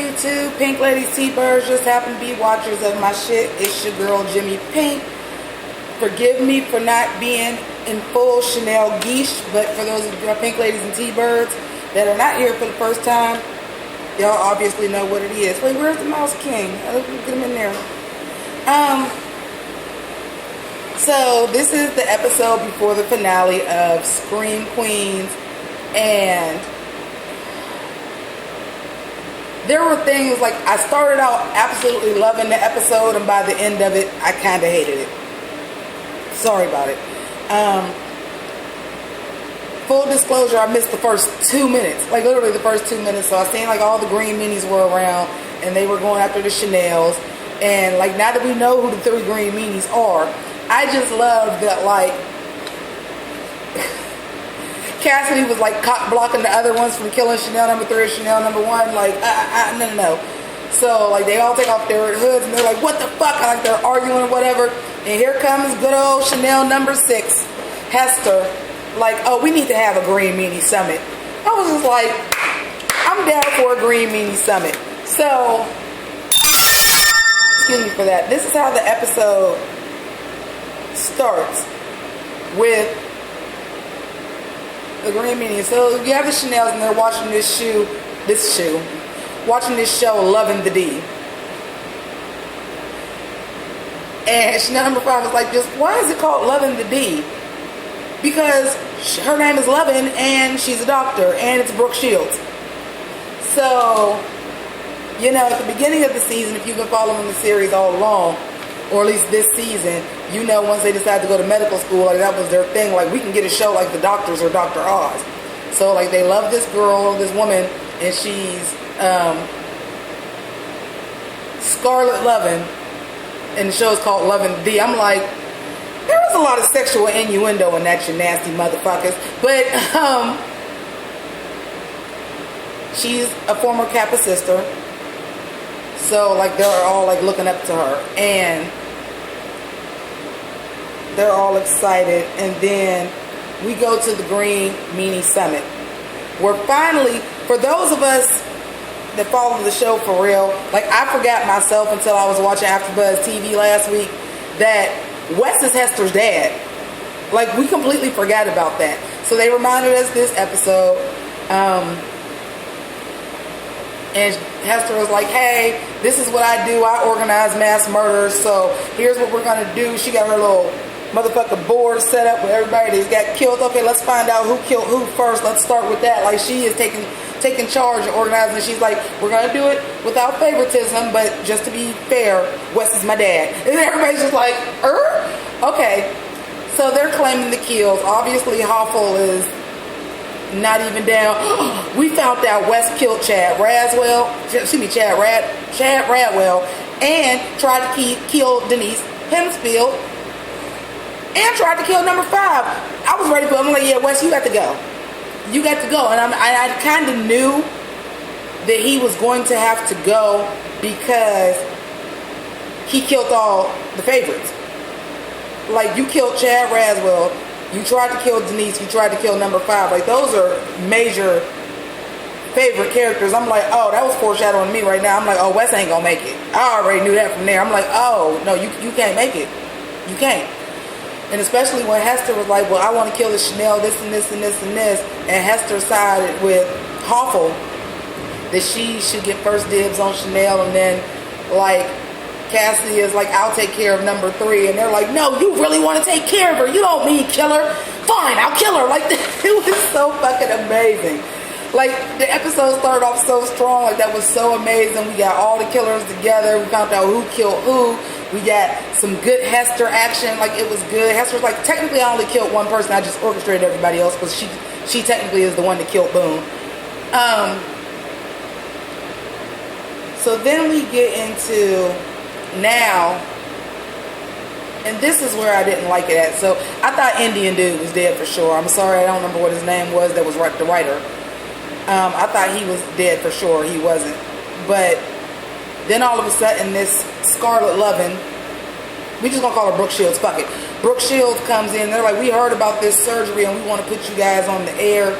YouTube? Pink Ladies T-Birds just happen to be watchers of my shit. It's your girl, Jimmy Pynk. Forgive me for not being in full Chanel geesh, but for those of you Pink Ladies and T-Birds that are not here for the first time, y'all obviously know what it is. Wait, where's the Mouse King? Let's get him in there. So this is the episode before the finale of Scream Queens, and there were things like I started out absolutely loving the episode, and by the end of it, I kind of hated it. Sorry about it. Full disclosure, I missed the first 2 minutes, like literally the first 2 minutes. So I seen like all the green meanies were around, and they were going after the Chanels. And like now that we know who the three green meanies are, I just love that like Cassidy was like cock blocking the other ones from killing Chanel number 3 or Chanel number 1. Like, no. So like they all take off their hoods and they're like, what the fuck? Like they're arguing or whatever. And here comes good old Chanel number 6, Hester. Like, oh, we need to have a green meanie summit. I was just like, I'm down for a green meanie summit. So, excuse me for that. This is how the episode starts with the green meanie. So you have the Chanels and they're watching watching this show, Loving the D. And Chanel number 5 is like, just why is it called Loving the D? Because her name is Lovin and she's a doctor, and it's Brooke Shields. So, you know, at the beginning of the season, if you've been following the series all along, or at least this season, you know once they decided to go to medical school, like that was their thing, like we can get a show like The Doctors or Dr. Oz. So like they love this girl, this woman, and she's Scarlett Lovin, and the show is called Lovin' D. I'm like, there was a lot of sexual innuendo in that, you nasty motherfuckers. But she's a former Kappa sister, so like they're all like looking up to her, and they're all excited. And then we go to the Green Meanie Summit, where finally, for those of us that follow the show for real, like I forgot myself until I was watching AfterBuzz TV last week that Wes is Hester's dad. Like, we completely forgot about that. So they reminded us this episode. And Hester was like, hey, this is what I do. I organize mass murders. So here's what we're going to do. She got her little motherfucking board set up with everybody that's got killed. Okay, let's find out who killed who first. Let's start with that. Like, she is taking charge and organizing. She's like, we're going to do it without favoritism, but just to be fair, Wes is my dad. And everybody's just like, okay. So they're claiming the kills. Obviously, Hoffel is not even down. We found out Wes killed Chad Radwell, and tried to kill Denise Hempfield, and tried to kill number 5. I was ready for him. I'm like, yeah, Wes, you got to go. You got to go. And I kind of knew that he was going to have to go because he killed all the favorites. Like, you killed Chad Radwell, you tried to kill Denise, you tried to kill number 5. Like, those are major favorite characters. I'm like, oh, that was foreshadowing me right now. I'm like, oh, Wes ain't gonna make it. I already knew that from there. I'm like, oh, no, you can't make it. You can't. And especially when Hester was like, well, I want to kill the Chanel, this and this and this and this. And Hester sided with Hoffel that she should get first dibs on Chanel. And then, like, Cassidy is like, I'll take care of number 3. And they're like, no, you really want to take care of her. You don't mean kill her. Fine, I'll kill her. Like, it was so fucking amazing. Like, the episode started off so strong. Like, that was so amazing. We got all the killers together. We found out who killed who. We got some good Hester action. Like, it was good. Hester's like, technically I only killed one person. I just orchestrated everybody else because she technically is the one that killed Boone. So then we get into now, and this is where I didn't like it at. So I thought Indian dude was dead for sure. I'm sorry, I don't remember what his name was that was the writer. I thought he was dead for sure. He wasn't. But then all of a sudden, this Scarlett Lovin, we just gonna call her Brooke Shields, fuck it. Brooke Shields comes in, they're like, we heard about this surgery and we want to put you guys on the air.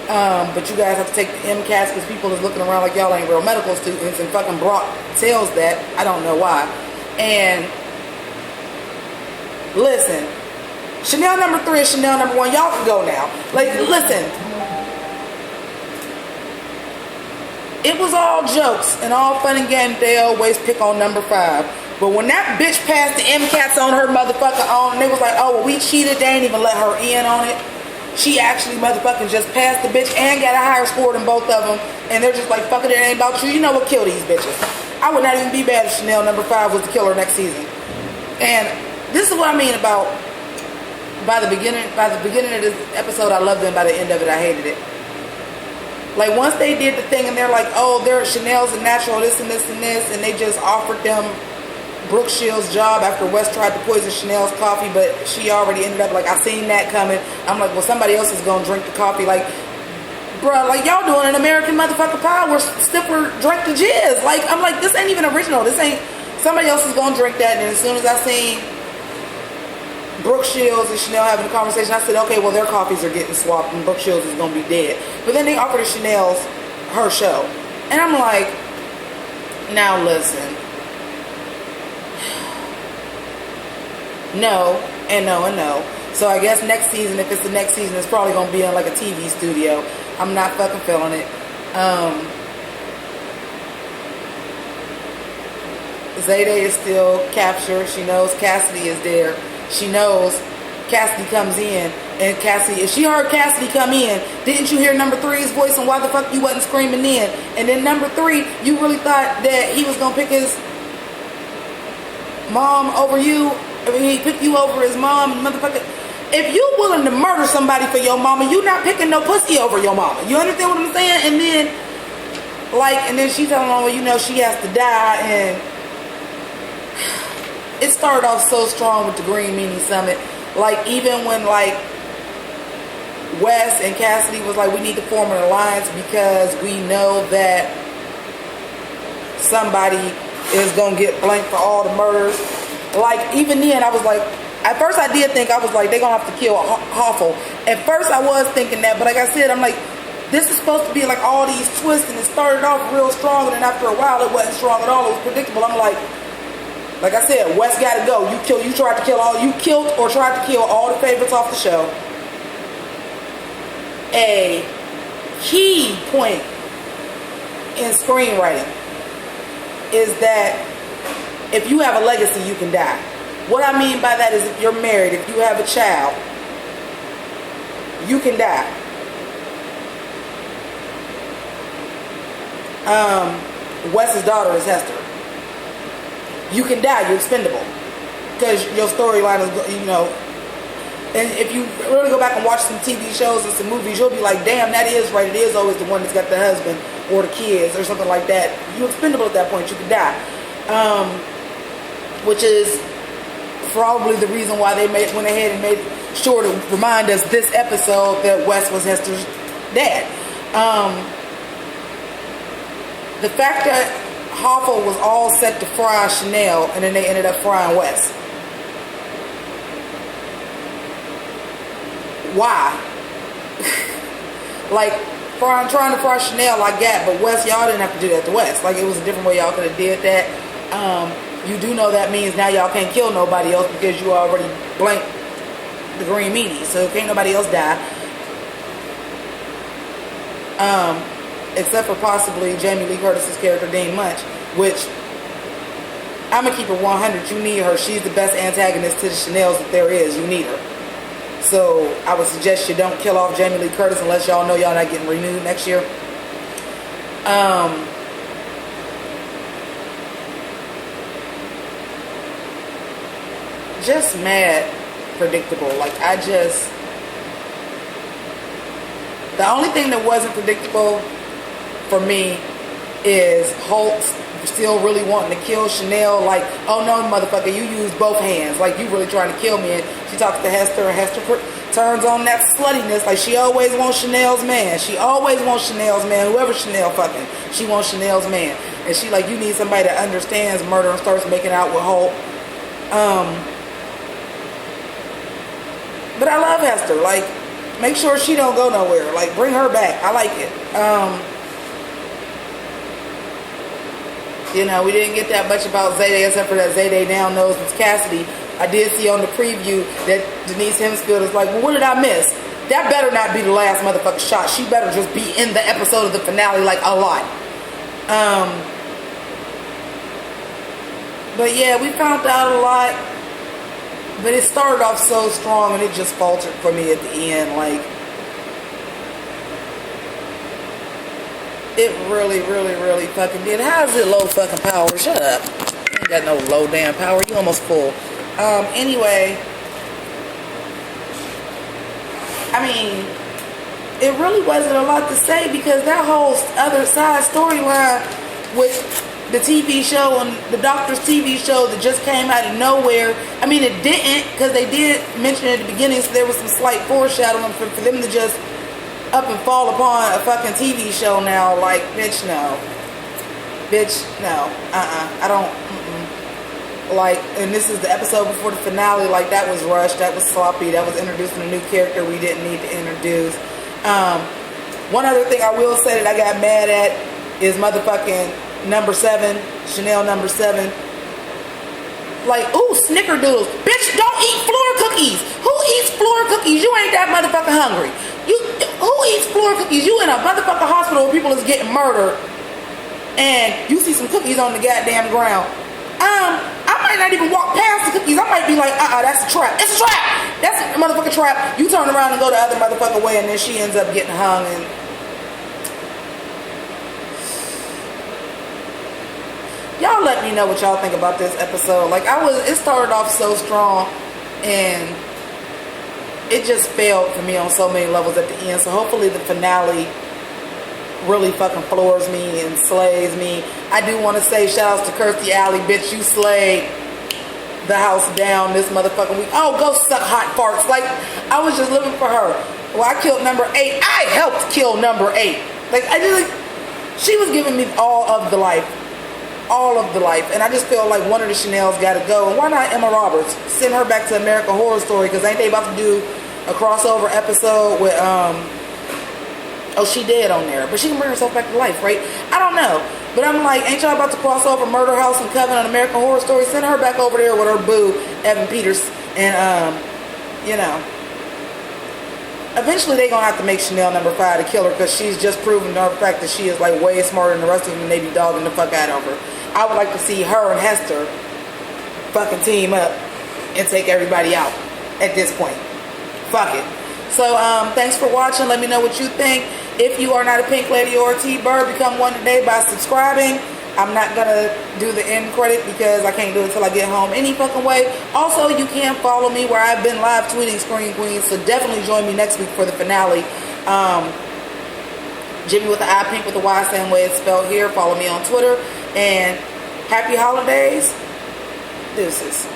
But you guys have to take the MCATs because people is looking around like y'all ain't real medical students, and fucking Brock tells that. I don't know why. And listen, Chanel number 3 is Chanel number 1. Y'all can go now. Like, listen. It was all jokes and all fun and games. They always pick on number 5. But when that bitch passed the MCATs on her motherfucker on, they was like, oh, well, we cheated. They ain't even let her in on it. She actually motherfucking just passed the bitch and got a higher score than both of them. And they're just like, fuck it, it ain't about you. You know what? Kill these bitches. I would not even be mad if Chanel number 5 was the killer next season. And this is what I mean about by the beginning of this episode, I loved them. By the end of it, I hated it. Like, once they did the thing and they're like, oh, they're Chanel's a natural this and this and this, and they just offered them Brooke Shields' job after Wes tried to poison Chanel's coffee, but she already ended up, like, I seen that coming. I'm like, well, somebody else is going to drink the coffee. Like, bruh, like, y'all doing an American motherfucker pie where Stifler drank the jizz. Like, I'm like, this ain't even original. This ain't, somebody else is going to drink that. And as soon as I seen Brooke Shields and Chanel having a conversation, I said, okay, well, their coffees are getting swapped and Brooke Shields is going to be dead. But then they offered Chanel's her show. And I'm like, now listen. No, and no, and no. So I guess next season, if it's the next season, it's probably going to be on like a TV studio. I'm not fucking feeling it. Zayday is still captured. She knows Cassidy is there. She knows Cassidy comes in. And Cassidy, if she heard Cassidy come in, didn't you hear number 3's voice and why the fuck you wasn't screaming in? And then number 3, you really thought that he was going to pick his mom over you? I mean, he picked you over his mom, motherfucker. If you willing to murder somebody for your mama, you not picking no pussy over your mama. You understand what I'm saying? And then, like, and then she telling him, well, you know, she has to die. And it started off so strong with the Green Meanie Summit. Like, even when, like, Wes and Cassidy was like, we need to form an alliance because we know that somebody is going to get blamed for all the murders. Like, even then, I was like, at first I did think, I was like, they're going to have to kill Hoffel. At first I was thinking that, but like I said, I'm like, this is supposed to be like all these twists, and it started off real strong, and then after a while it wasn't strong at all. It was predictable. I'm like I said, Wes got to go. You tried to kill all, you killed or tried to kill all the favorites off the show. A key point in screenwriting is that if you have a legacy, you can die. What I mean by that is if you're married, if you have a child, you can die. Wes's daughter is Hester. You can die. You're expendable. Because your storyline is, you know, and if you really go back and watch some TV shows and some movies, you'll be like, damn, that is right. It is always the one that's got the husband or the kids or something like that. You're expendable at that point. You can die. Which is probably the reason why they went ahead and made sure to remind us this episode that Wes was Hester's dad. The fact that Hoffel was all set to fry Chanel and then they ended up frying Wes. Why? Like, trying to fry Chanel, I get, but Wes, y'all didn't have to do that to Wes. Like, it was a different way y'all could have did that. You do know that means now y'all can't kill nobody else because you already blanked the Green Meanie, so can't nobody else die. Except for possibly Jamie Lee Curtis's character Dean Munch, which I'm gonna keep her 100. You need her. She's the best antagonist to the Chanels that there is. You need her. So I would suggest you don't kill off Jamie Lee Curtis unless y'all know y'all not getting renewed next year. Just mad predictable. Like, the only thing that wasn't predictable for me is Holt still really wanting to kill Chanel. Like, oh no, motherfucker, you use both hands. Like, you really trying to kill me. And she talks to Hester, and Hester turns on that sluttiness. Like, she always wants Chanel's man. She always wants Chanel's man. Whoever Chanel fucking, she wants Chanel's man. And she like, you need somebody that understands murder and starts making out with Holt. But I love Hester. Like, Make sure she don't go nowhere. Like, bring her back. I like it. You know, we didn't get that much about Zayday except for that Zayday now knows Miss Cassidy. I did see on the preview that Denise Hempsfield is like, well, what did I miss? That better not be the last motherfucking shot. She better just be in the episode of the finale, like, a lot. But yeah, we found out a lot. But it started off so strong and it just faltered for me at the end. Like, it really, really, really fucking did. How is it low fucking power? Shut up. You ain't got no low damn power. You almost full. Anyway. I mean, it really wasn't a lot to say because that whole other side storyline with the TV show and the doctor's TV show that just came out of nowhere. I mean, it didn't, because they did mention it at the beginning, so there was some slight foreshadowing for them to just up and fall upon a fucking TV show now. Like, bitch, no. Bitch, no. I don't. Like, and this is the episode before the finale. Like, that was rushed. That was sloppy. That was introducing a new character we didn't need to introduce. One other thing I will say that I got mad at is motherfucking number 7, Chanel number 7. Like, ooh, snickerdoodles. Bitch, don't eat floor cookies. Who eats floor cookies? You ain't that motherfucking hungry. Who eats floor cookies? You in a motherfucking hospital where people is getting murdered and you see some cookies on the goddamn ground. I might not even walk past the cookies. I might be like, that's a trap. It's a trap. That's a motherfucking trap. You turn around and go the other motherfucking way and then she ends up getting hung. And y'all let me know what y'all think about this episode. Like, it started off so strong and it just failed for me on so many levels at the end. So hopefully the finale really fucking floors me and slays me. I do want to say shout outs to Kirstie Alley. Bitch, you slayed the house down this motherfucking week. Oh, go suck hot farts. Like, I was just living for her. Well, I killed number 8. I helped kill number 8. Like, she was giving me all of the life. All of the life. And I just feel like one of the Chanel's got to go. And why not Emma Roberts? Send her back to American Horror Story, because ain't they about to do a crossover episode with, oh, she dead on there, but she can bring herself back to life, right? I don't know. But I'm like, ain't y'all about to cross over Murder House and Coven on American Horror Story? Send her back over there with her boo, Evan Peters. And, you know, eventually they going to have to make Chanel number 5 to kill her, because she's just proven the fact that she is, like, way smarter than the rest of them, and they be dogging the fuck out of her. I would like to see her and Hester fucking team up and take everybody out at this point. Fuck it. So, thanks for watching. Let me know what you think. If you are not a Pink Lady or a T-Bird, become one today by subscribing. I'm not going to do the end credit because I can't do it until I get home any fucking way. Also, you can follow me where I've been live tweeting Screen Queens, so definitely join me next week for the finale. Jimmy with the I, Pynk with the Y, same way it's spelled here. Follow me on Twitter. And happy holidays. Deuces.